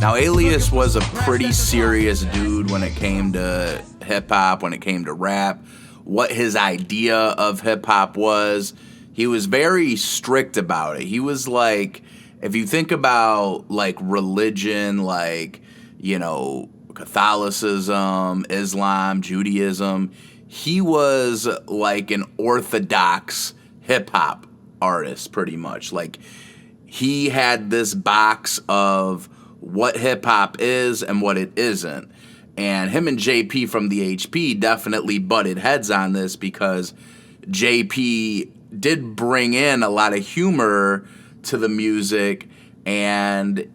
Now, Alias was a pretty serious dude when it came to hip-hop, when it came to rap, what his idea of hip-hop was. He was very strict about it. He was like, if you think about, like, religion, like, you know, Catholicism, Islam, Judaism, he was like an orthodox hip-hop artist, pretty much. Like, he had this box of what hip-hop is and what it isn't. And him and JP from the HP definitely butted heads on this because JP did bring in a lot of humor to the music and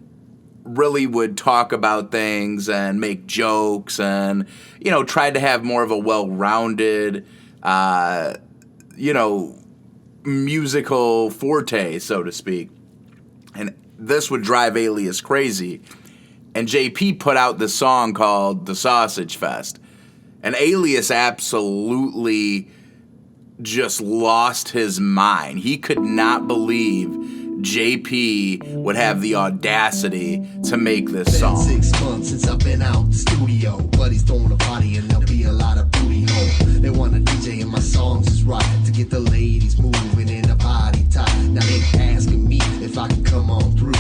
really would talk about things and make jokes and, you know, tried to have more of a well-rounded, you know, musical forte, so to speak. And this would drive Alias crazy. And JP put out this song called The Sausage Fest. And Alias absolutely just lost his mind. He could not believe JP would have the audacity to make this song. 6 months since I've been out the studio. Buddies throwing a party and there'll be a lot of booty hole. They want a DJ and my songs is right to get the ladies moving in the party tight. Now they asking me if I can come on through.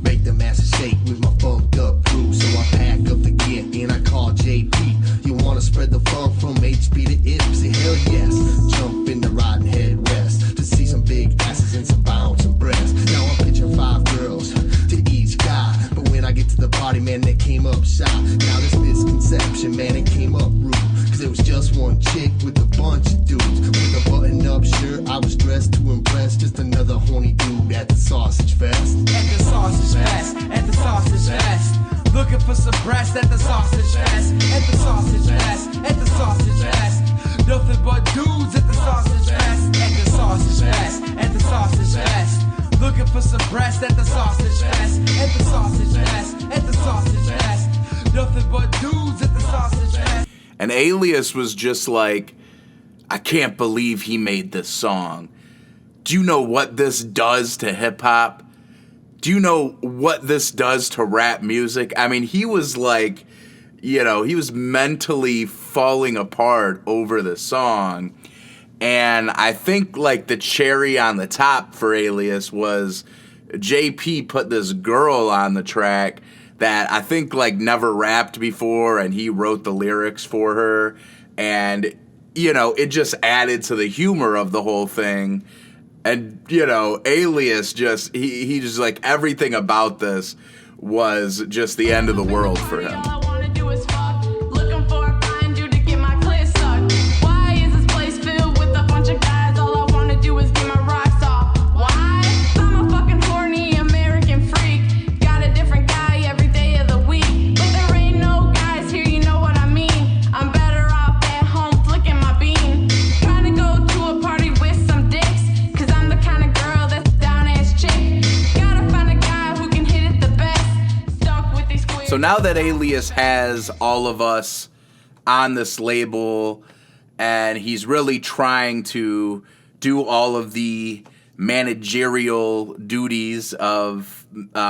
Make the masses shake with my funked up crew. So I pack up the gear and I call JP. You wanna spread the funk from HB to Ipsy? Hell yes. Jump in the ride and head west to see some big asses and some bouncing breasts. Now I'm pitching 5 girls to each guy. But when I get to the party, man, they came up shy. Now this misconception, man, it came up rude. Cause it was just one chick with a bunch of dudes. With a button-up shirt, I was dressed to impress. Just another horny dude at the Sausage Fest. At the Sausage Fest, at the Sausage Fest. Looking for some breasts at the Sausage Fest. At the Sausage Fest, at the Sausage Fest. Nothing but dudes at the Sausage Fest. At the Sausage Fest, at the Sausage Fest. Looking for some breasts at the Sausage Fest. At the Sausage Fest, at the Sausage Fest. Nothing but dudes at the Sausage Fest. And Alias was just like, I can't believe he made this song. Do you know what this does to hip-hop? Do you know what this does to rap music? I mean, he was like, you know, he was mentally falling apart over the song. And I think, like, the cherry on the top for Alias was JP put this girl on the track that I think, like, never rapped before, and he wrote the lyrics for her. And, you know, it just added to the humor of the whole thing. And, you know, Alias just, he just, like, everything about this was just the end of the world for him. So now that Alias has all of us on this label and he's really trying to do all of the managerial duties of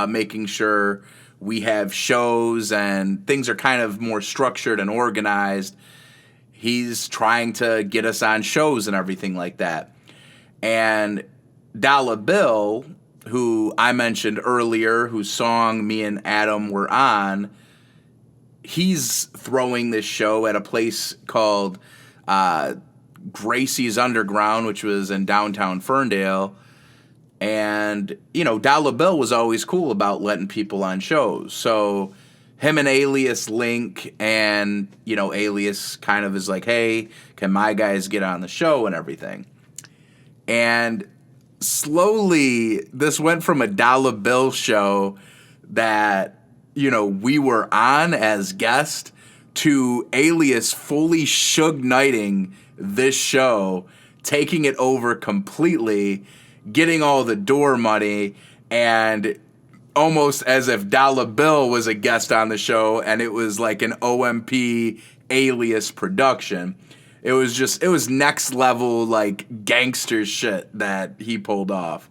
making sure we have shows and things are kind of more structured and organized, he's trying to get us on shows and everything like that. And Dollar Bill, who I mentioned earlier, whose song me and Adam were on, he's throwing this show at a place called Gracie's Underground, which was in downtown Ferndale. And, you know, Dollar Bill was always cool about letting people on shows. So him and Alias link, and, you know, Alias kind of is like, hey, can my guys get on the show and everything? And slowly, this went from a Dollar Bill show that, you know, we were on as guests to Alias fully Suge Knighting this show, taking it over completely, getting all the door money, and almost as if Dollar Bill was a guest on the show and it was like an OMP Alias production. It was next level, like, gangster shit that he pulled off.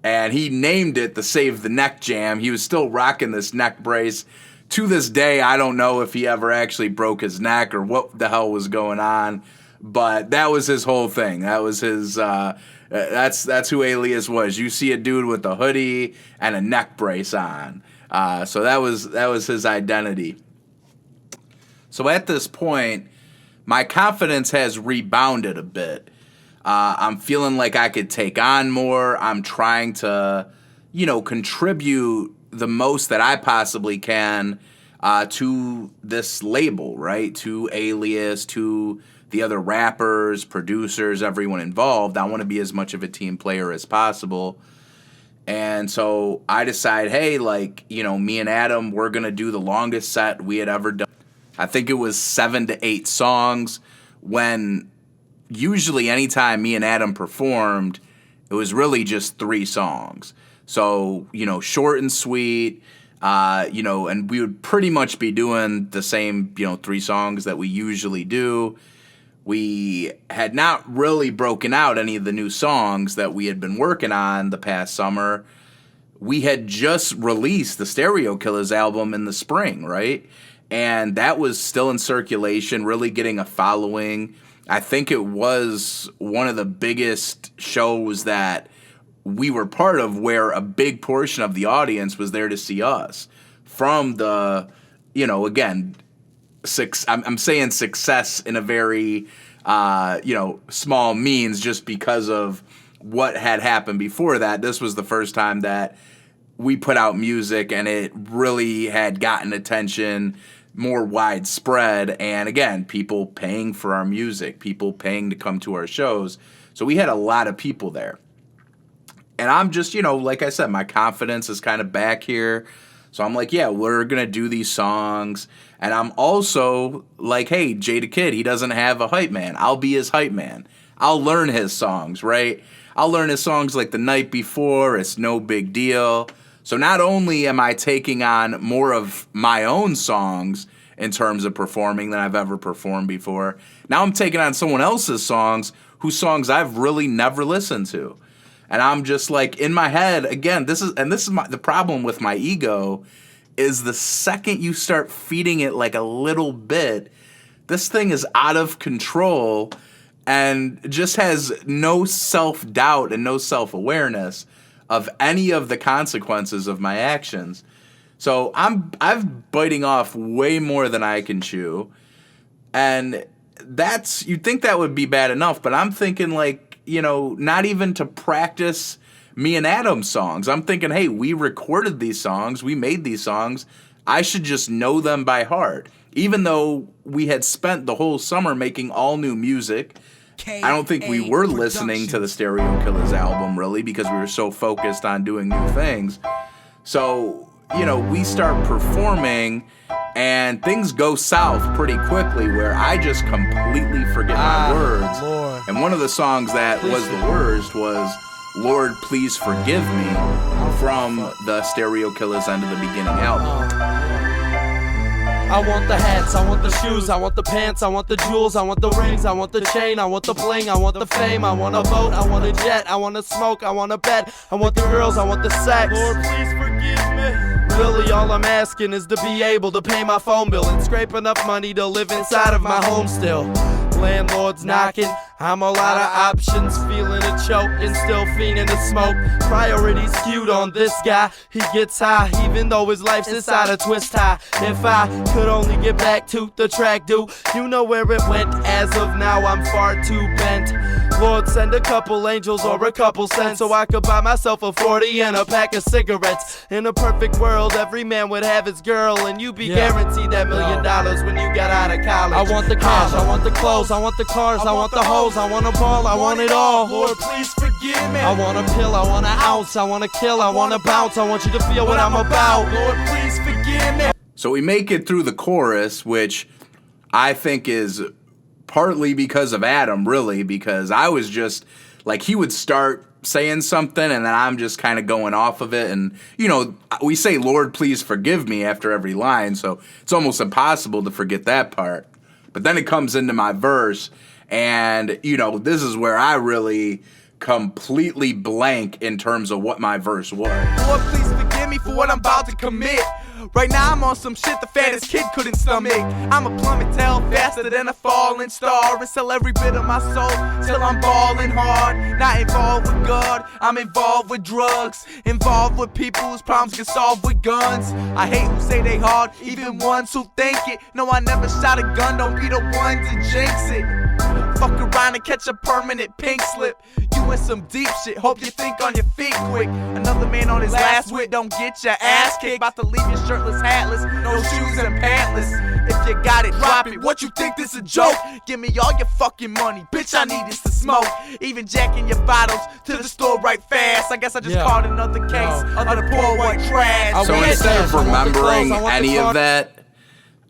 and he named it the Save the Neck Jam. He was still rocking this neck brace. To this day, I don't know if he ever actually broke his neck or what the hell was going on, but that was his whole thing. That was his, that's who Alias was. You see a dude with a hoodie and a neck brace on. So that was his identity. So at this point, my confidence has rebounded a bit. I'm feeling like I could take on more. I'm trying to, contribute the most that I possibly can to this label, right? To Alias, to the other rappers, producers, everyone involved. I want to be as much of a team player as possible. And so I decide, hey, me and Adam, we're going to do the longest set we had ever done. I think it was 7 to 8 songs, when usually anytime me and Adam performed, it was really just 3 songs. So, short and sweet, and we would pretty much be doing the same, 3 songs that we usually do. We had not really broken out any of the new songs that we had been working on the past summer. We had just released the Stereo Killers album in the spring, right? And that was still in circulation, really getting a following. I think it was one of the biggest shows that we were part of, where a big portion of the audience was there to see us. From the, again, I'm saying success in a very, small means, just because of what had happened before that. This was the first time that we put out music and it really had gotten attention, more widespread, and again, people paying for our music, people paying to come to our shows. So we had a lot of people there. And I'm just, like I said, my confidence is kind of back here. So I'm like, yeah, we're going to do these songs. And I'm also like, hey, Jada Kid, he doesn't have a hype man. I'll be his hype man. I'll learn his songs, right? I'll learn his songs like The Night Before. It's no big deal. So not only am I taking on more of my own songs in terms of performing than I've ever performed before, now I'm taking on someone else's songs whose songs I've really never listened to. And I'm just like, in my head, again, this is the problem with my ego, is the second you start feeding it like a little bit, this thing is out of control and just has no self-doubt and no self-awareness of any of the consequences of my actions. So I'm biting off way more than I can chew. And you'd think that would be bad enough, but I'm thinking not even to practice me and Adam's songs. I'm thinking, hey, we recorded these songs, we made these songs, I should just know them by heart. Even though we had spent the whole summer making all new music, I don't think we were listening to the Stereo Killers album, really, because we were so focused on doing new things. So, we start performing, and things go south pretty quickly, where I just completely forget my words. Lord. And one of the songs that was the worst was Lord, Please Forgive Me, from the Stereo Killers End of the Beginning album. I want the hats, I want the shoes, I want the pants, I want the jewels, I want the rings, I want the chain, I want the bling, I want the fame, I want a boat, I want a jet, I want to smoke, I want a bed, I want the girls, I want the sex. Lord, please forgive me. Really, all I'm asking is to be able to pay my phone bill and scrape enough money to live inside of my home still. Landlord's knocking, I'm all out of options, feeling a choke and still fiending to smoke. Priorities skewed on this guy, he gets high even though his life's inside a twist tie. If I could only get back to the track, do you know where it went? As of now I'm far too bent. Lord, send a couple angels or a couple cents so I could buy myself a 40 and a pack of cigarettes. In a perfect world, every man would have his girl, and you be guaranteed that $1 million when you got out of college. I want the cash, I want the clothes, I want the cars, I want the hoes, I want a ball, I want it all. Lord, please forgive me. I want a pill, I want an ounce, I want to kill, I want to bounce, I want you to feel what I'm about. Lord, please forgive me. So we make it through the chorus, which I think is partly because of Adam, really, because I was just like, he would start saying something and then I'm just kind of going off of it. And, we say, Lord, please forgive me after every line. So it's almost impossible to forget that part. But then it comes into my verse and, this is where I really completely blank in terms of what my verse was. Lord, please forgive me for what I'm about to commit. Right now I'm on some shit the fattest kid couldn't stomach. I'm a plummet tail faster than a falling star, and sell every bit of my soul till I'm balling hard. Not involved with God, I'm involved with drugs, involved with people whose problems get solved with guns. I hate who say they hard, even ones who think it. No, I never shot a gun, don't be the one to jinx it. Fuck around and catch a permanent pink slip. You in some deep shit, hope you think on your feet quick. Another man on his last wit, don't get your ass kicked. About to leave you shirtless, hatless, no shoes and pantless. If you got it, drop it. What you think this a joke? Give me all your fucking money, bitch, I need this to smoke. Even jacking your bottles to the store right fast. I guess I just called another case of the poor white trash. So instead of remembering any of that,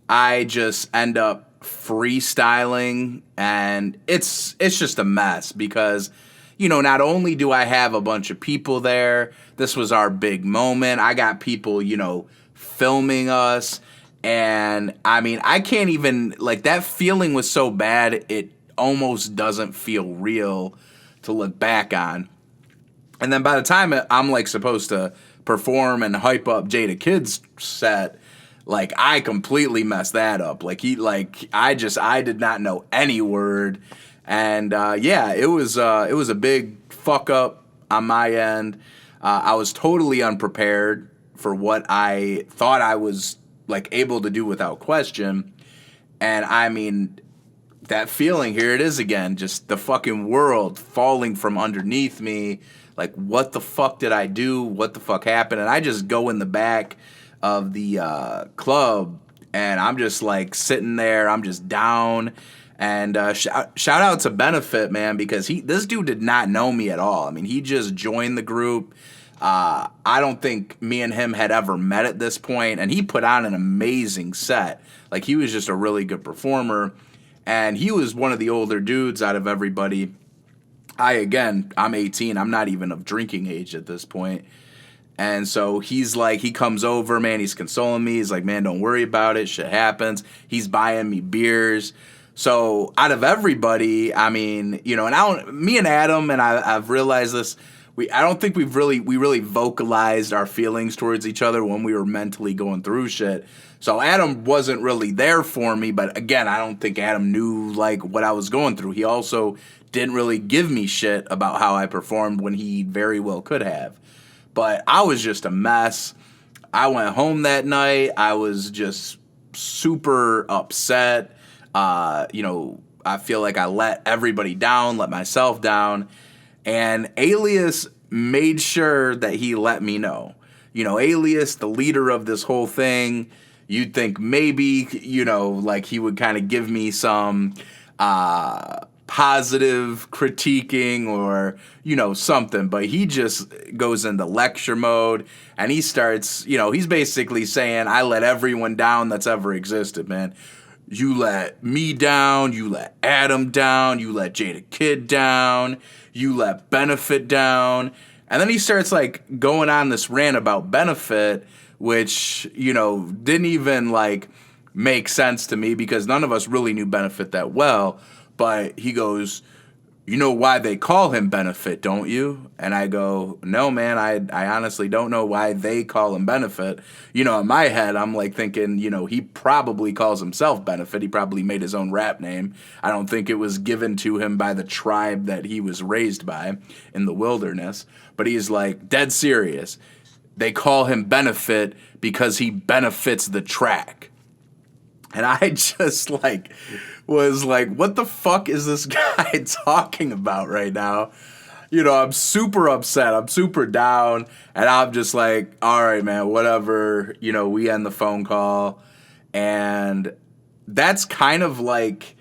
I just end up freestyling, and it's just a mess because, you know, not only do I have a bunch of people there, this was our big moment. I got people, you know, filming us, and I mean, I can't even, like, that feeling was so bad, it almost doesn't feel real to look back on. And then by the time I'm, like, supposed to perform and hype up Jada Kid's set, like, I completely messed that up. I did not know any word. And, yeah, it was a big fuck up on my end. I was totally unprepared for what I thought I was, like, able to do without question. And, I mean, that feeling, here it is again, just the fucking world falling from underneath me. Like, what the fuck did I do? What the fuck happened? And I just go in the back of the club, and I'm just like sitting there, I'm just down, and shout out to Benefit, man, because this dude did not know me at all. I mean, he just joined the group. I don't think me and him had ever met at this point, and he put on an amazing set. Like, he was just a really good performer, and he was one of the older dudes out of everybody. I'm 18, I'm not even of drinking age at this point. And so he's like, he comes over, man, he's consoling me. He's like, man, don't worry about it. Shit happens. He's buying me beers. So out of everybody, I mean, you know, and me and Adam, and I've realized this, I don't think we really vocalized our feelings towards each other when we were mentally going through shit. So Adam wasn't really there for me, but again, I don't think Adam knew, like, what I was going through. He also didn't really give me shit about how I performed when he very well could have. But I was just a mess. I went home that night. I was just super upset. You know, I feel like I let everybody down, let myself down. And Alias made sure that he let me know. You know, Alias, the leader of this whole thing, you'd think maybe, you know, like he would kind of give me some positive critiquing or, you know, something, but he just goes into lecture mode, and he starts, you know, he's basically saying, I let everyone down that's ever existed, man. You let me down, you let Adam down, you let Jada Kid down, you let Benefit down. And then he starts, like, going on this rant about Benefit, which, you know, didn't even, like, make sense to me because none of us really knew Benefit that well. But he goes, you know why they call him Benefit, don't you? And I go, no, man, I honestly don't know why they call him Benefit. You know, in my head, I'm like thinking, you know, he probably calls himself Benefit. He probably made his own rap name. I don't think it was given to him by the tribe that he was raised by in the wilderness. But he's like, dead serious. They call him Benefit because he benefits the track. And I just, like, was like, what the fuck is this guy talking about right now? You know, I'm super upset. I'm super down. And I'm just like, all right, man, whatever. You know, we end the phone call. And that's kind of like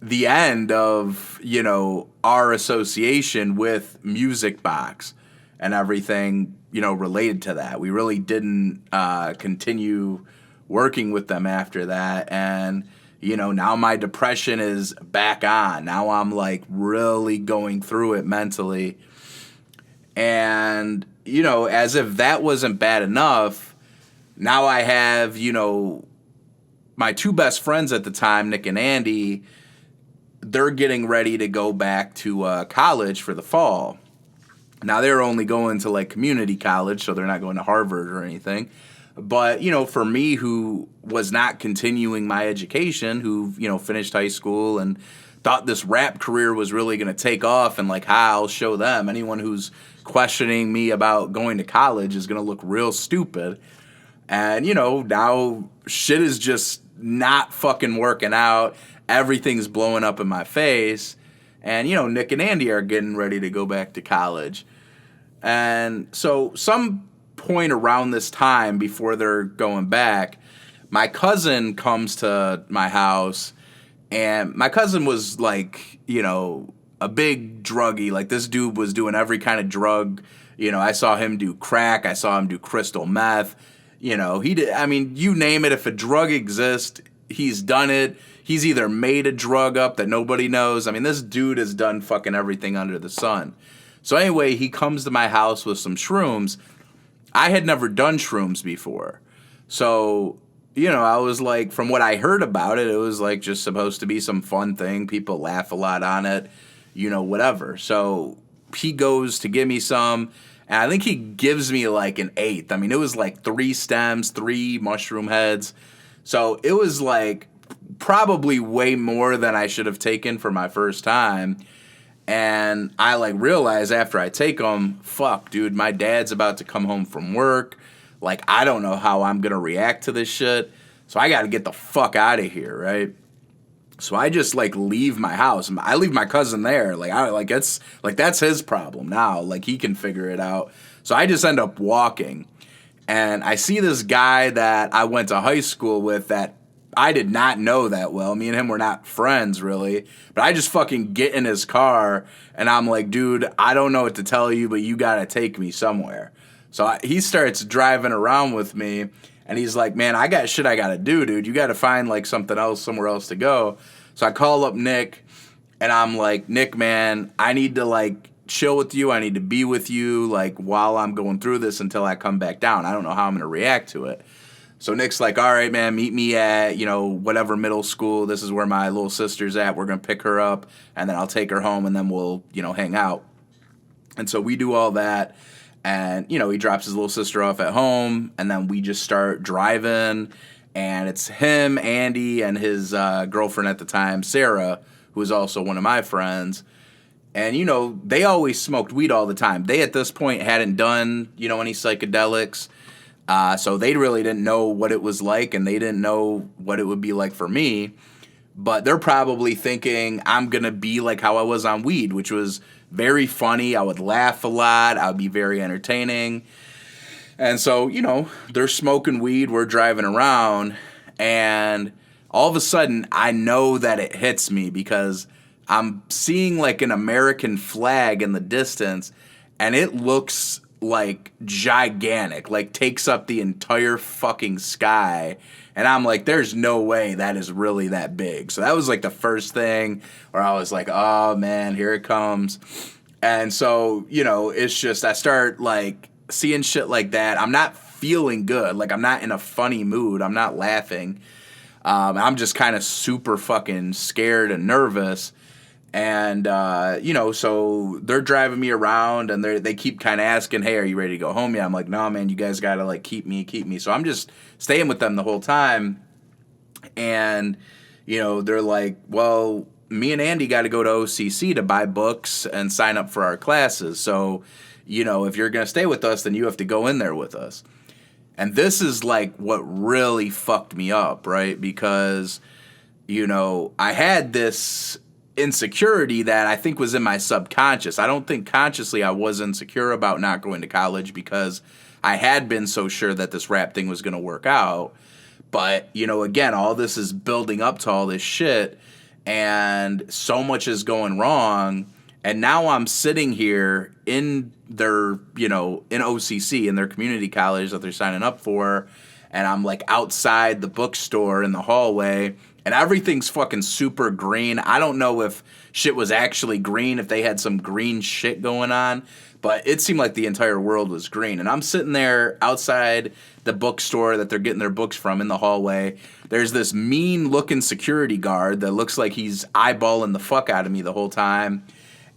the end of, you know, our association with Music Box and everything, you know, related to that. We really didn't continue working with them after that. And, you know, now my depression is back on. Now I'm, like, really going through it mentally. And, you know, as if that wasn't bad enough, now I have, you know, my two best friends at the time, Nick and Andy, they're getting ready to go back to college for the fall. Now, they're only going to like community college, so they're not going to Harvard or anything. But, for me, who was not continuing my education, who, finished high school and thought this rap career was really going to take off, and like, I'll show them. Anyone who's questioning me about going to college is going to look real stupid. And, now shit is just not fucking working out. Everything's blowing up in my face. And, Nick and Andy are getting ready to go back to college. And so some point around this time before they're going back, my cousin comes to my house, and my cousin was like, a big druggie. Like, this dude was doing every kind of drug. I saw him do crack. I saw him do crystal meth. He did. I mean, you name it. If a drug exists, he's done it. He's either made a drug up that nobody knows. I mean, this dude has done fucking everything under the sun. So anyway, he comes to my house with some shrooms. I had never done shrooms before. So, I was like, from what I heard about it, it was like just supposed to be some fun thing. People laugh a lot on it, whatever. So he goes to give me some, and I think he gives me like an eighth. I mean, it was like 3 stems, 3 mushroom heads. So it was like probably way more than I should have taken for my first time. And I like realized after I take them, fuck, dude, my dad's about to come home from work. Like, I don't know how I'm going to react to this shit. So I got to get the fuck out of here, right? So I just like leave my house. I leave my cousin there. That's his problem now. Like, he can figure it out. So I just end up walking. And I see this guy that I went to high school with that I did not know that well. Me and him were not friends, really. But I just fucking get in his car, and I'm like, dude, I don't know what to tell you, but you got to take me somewhere. So he starts driving around with me, and he's like, man, I got shit I got to do, dude. You got to find, like, something else, somewhere else to go. So I call up Nick, and I'm like, Nick, man, I need to, like, chill with you. I need to be with you, like, while I'm going through this until I come back down. I don't know how I'm going to react to it. So Nick's like, all right, man, meet me at, whatever middle school. This is where my little sister's at. We're going to pick her up, and then I'll take her home, and then we'll, hang out. And so we do all that, and, he drops his little sister off at home, and then we just start driving, and it's him, Andy, and his girlfriend at the time, Sarah, who was also one of my friends. And, they always smoked weed all the time. They, at this point, hadn't done, any psychedelics. So they really didn't know what it was like, and they didn't know what it would be like for me. But they're probably thinking I'm going to be like how I was on weed, which was very funny. I would laugh a lot. I would be very entertaining. And so, they're smoking weed. We're driving around. And all of a sudden, I know that it hits me because I'm seeing like an American flag in the distance, and it looks like gigantic, like takes up the entire fucking sky. And I'm like, there's no way that is really that big. So that was like the first thing where I was like, oh man, here it comes. And so, it's just, I start like seeing shit like that. I'm not feeling good. Like, I'm not in a funny mood. I'm not laughing. I'm just kind of super fucking scared and nervous. And, so they're driving me around, and they keep kind of asking, hey, are you ready to go home yet? I'm like, no, man, you guys got to, like, keep me. So I'm just staying with them the whole time. And, they're like, well, me and Andy got to go to OCC to buy books and sign up for our classes. So, if you're going to stay with us, then you have to go in there with us. And this is, like, what really fucked me up, right? Because, I had this insecurity that I think was in my subconscious. I don't think consciously I was insecure about not going to college because I had been so sure that this rap thing was going to work out. But, again, all this is building up to all this shit, and so much is going wrong. And now I'm sitting here in their, in OCC, in their community college that they're signing up for, and I'm like outside the bookstore in the hallway, and everything's fucking super green. I don't know if shit was actually green, if they had some green shit going on, but it seemed like the entire world was green. And I'm sitting there outside the bookstore that they're getting their books from in the hallway. There's this mean-looking security guard that looks like he's eyeballing the fuck out of me the whole time.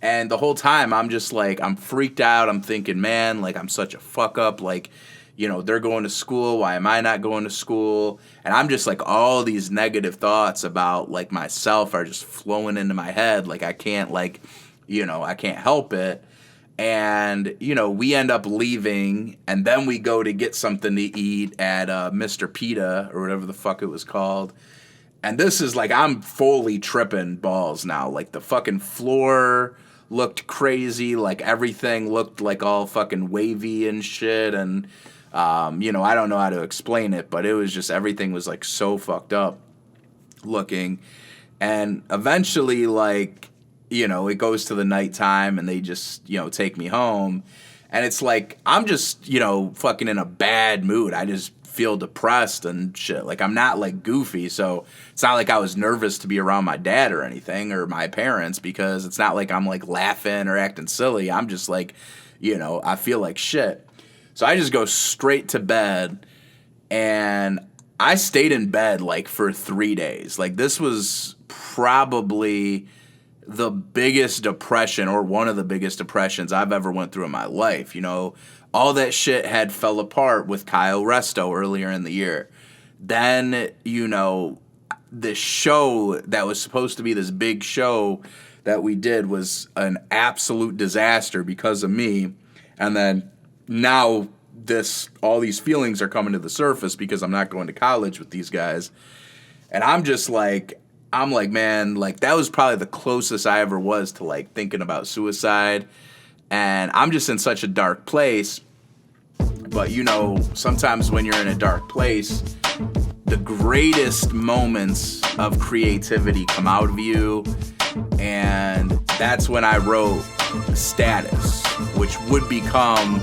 And the whole time, I'm just like, I'm freaked out. I'm thinking, man, like, I'm such a fuck up. Like, you know, they're going to school. Why am I not going to school? And I'm just like, all these negative thoughts about, like, myself are just flowing into my head. Like, I can't, like, you know, I can't help it. And, you know, we end up leaving, and then we go to get something to eat at Mr. Pita, or whatever the fuck it was called. And this is like, I'm fully tripping balls now. Like, the fucking floor looked crazy. Like, everything looked like all fucking wavy and shit. And, you know, I don't know how to explain it, but it was just, everything was like so fucked up looking. And eventually, like, you know, it goes to the nighttime and they just, you know, take me home. And it's like, I'm just, you know, fucking in a bad mood. I just feel depressed and shit. Like, I'm not, like, goofy, so it's not like I was nervous to be around my dad or anything, or my parents, because it's not like I'm, like, laughing or acting silly. I'm just, like, you know, I feel like shit. So I just go straight to bed, and I stayed in bed, like, for 3 days. Like, this was probably the biggest depression, or one of the biggest depressions I've ever went through in my life. You know, all that shit had fell apart with Kyle Resto earlier in the year. Then, you know, the show that was supposed to be this big show that we did was an absolute disaster because of me. And then now all these feelings are coming to the surface because I'm not going to college with these guys. And I'm like, man, like, that was probably the closest I ever was to, like, thinking about suicide. And I'm just in such a dark place. But, you know, sometimes when you're in a dark place, the greatest moments of creativity come out of you. And that's when I wrote Status, which would become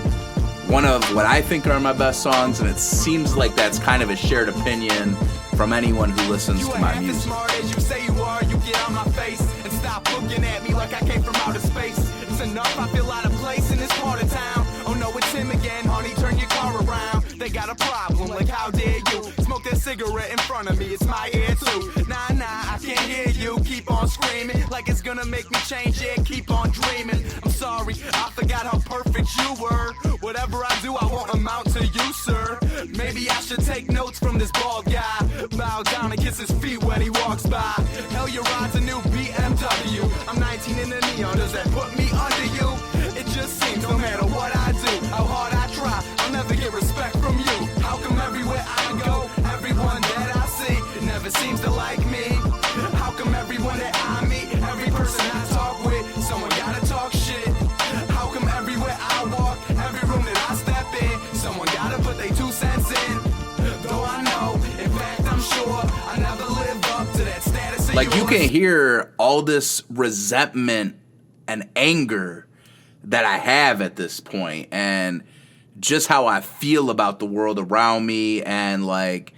one of what I think are my best songs. And it seems like that's kind of a shared opinion from anyone who listens to my music. You ain't as smart as you say you are. You get out my face and stop looking at me like I came from outer space. It's enough, I feel out of place in this part of town. Oh no, it's him again, honey, turn your car around. They got a problem, like how dare you smoke that cigarette in front of me, it's my ear too. Nah, I can't hear you, keep on screaming like it's gonna make me change, yeah, keep on dreaming. I'm sorry, I forgot how perfect you were. Whatever I do, I won't amount to you, sir. Maybe I should take notes from this bald guy. Bow down and kiss his feet when he walks by. Hell, your ride's a new BMW. I'm 19 in the neon, does that put me under you? It just seems no matter what I do, how hard I try, I'll never get respect from you. How come everywhere I go, everyone that I see never seems to like me? How come everyone that I meet, every person I talk with, someone gotta talk shit? How come everywhere I walk, every room that I step in, someone gotta put their 2 cents in? Though I know, in fact I'm sure, I never live up to that status of Like, yours. you can hear all this resentment and anger that I have at this point, and just how I feel about the world around me, and, like,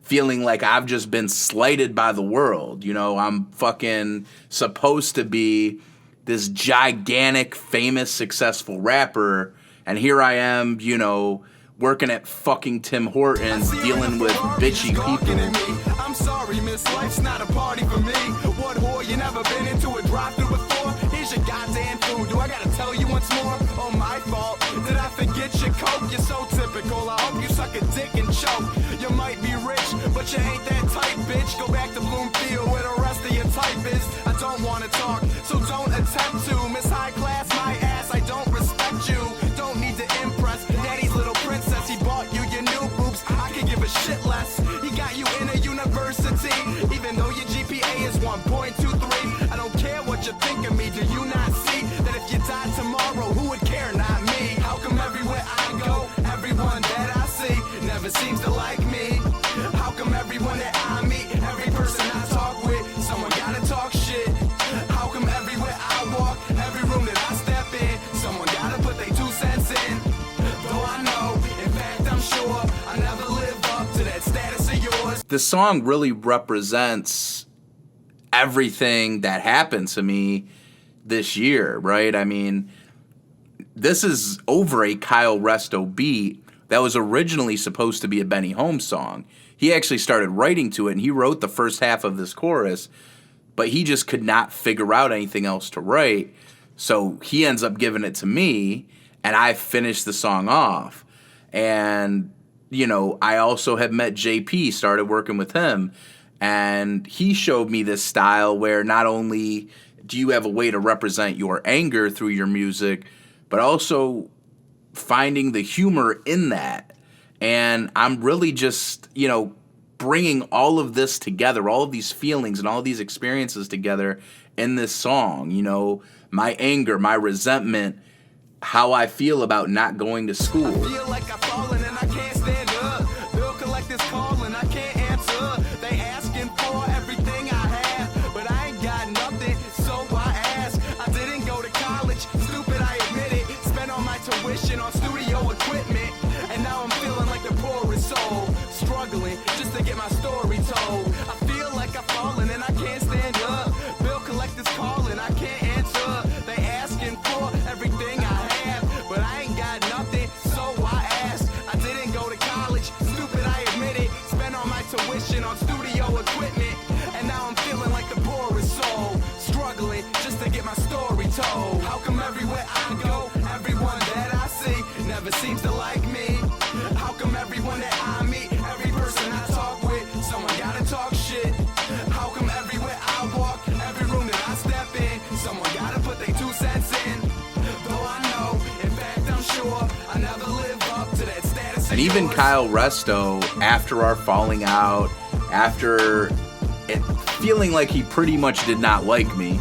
feeling like I've just been slighted by the world. You know, I'm fucking supposed to be this gigantic, famous, successful rapper, and here I am, you know, working at fucking Tim Hortons, dealing with bitchy people. I'm sorry, miss, life's not a party for me. What whore, you never been into a drive-thru before? Here's your goddamn food, do I gotta tell you once more? Oh, my fault, did I forget your coke? You're so typical, I hope you suck a dick and choke. You might be rich, but you ain't that type, bitch. Go back to Bloomfield where the rest of your type is. I don't wanna talk, so don't attempt to. Miss High Class, my ass, I don't respect you. Don't need to impress Daddy's little princess. He bought you your new boobs, I could give a shit less. He got you in a university, even though your GPA is 1.23. I don't care what you think of me, do you not see that if you died tomorrow, who would care, not me? How come everywhere I go, everyone that I see never seems to like me? How come everyone that I meet, every person I talk with, someone gotta talk shit? How come everywhere I walk, every room that I step in, someone gotta put their 2 cents in? Though I know, in fact I'm sure, I never live up to that status of yours. this song really represents everything that happened to me this year, right? I mean, this is over a Kyle Resto beat that was originally supposed to be a Benny Holmes song. He actually started writing to it, and he wrote the first half of this chorus, but he just could not figure out anything else to write. So he ends up giving it to me, and I finished the song off. And, you know, I also had met JP, started working with him, and he showed me this style where not only do you have a way to represent your anger through your music, but also finding the humor in that. And I'm really just, you know, bringing all of this together, all of these feelings and all of these experiences together in this song. You know, my anger, my resentment, how I feel about not going to school. I feel like I've fallen and I can't stand up. Bill collectors calling, I can't answer. They asking for everything I have, but I ain't got nothing, so I ask. I didn't go to college, stupid, I admit it. Spent all my tuition on studio equipment, and now I'm feeling like the poorest soul, struggling just to get my story told. I feel like I've fallen and I can't stand up. Bill collectors calling, I can't answer. They asking for everything I have, but I ain't got nothing, so I ask. I didn't go to college, stupid, I admit it. Spent all my tuition on studio equipment, and now I'm feeling like the poorest soul, struggling just to get my story told. How come everywhere I go, everyone that I see never seems to like me? How come everyone that I meet, every person I talk with, someone gotta talk shit? How come everywhere I walk, every room that I step in, someone gotta put their 2 cents in? Though I know, in fact I'm sure, I never live up to that status. And even Kyle Resto, after our falling out, after it feeling like he pretty much did not like me,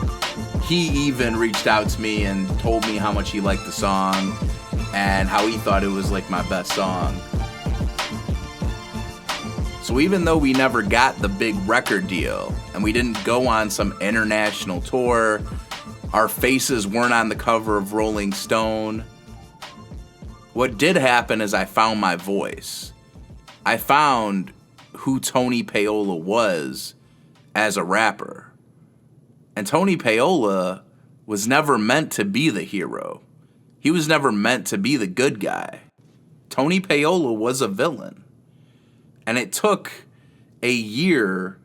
he even reached out to me and told me how much he liked the song and how he thought it was like my best song. So even though we never got the big record deal and we didn't go on some international tour, our faces weren't on the cover of Rolling Stone, what did happen is I found my voice. I found who Tony Payola was as a rapper. And Tony Payola was never meant to be the hero. He was never meant to be the good guy. Tony Payola was a villain. And it took a year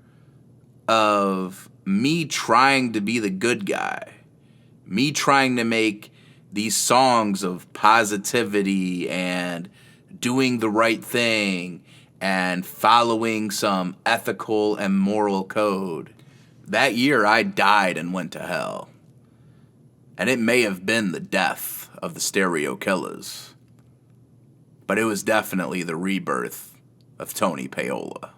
of me trying to be the good guy, me trying to make these songs of positivity and doing the right thing and following some ethical and moral code. That year I died and went to hell. And it may have been the death of the Stereo Killers, but it was definitely the rebirth of Tony Payola.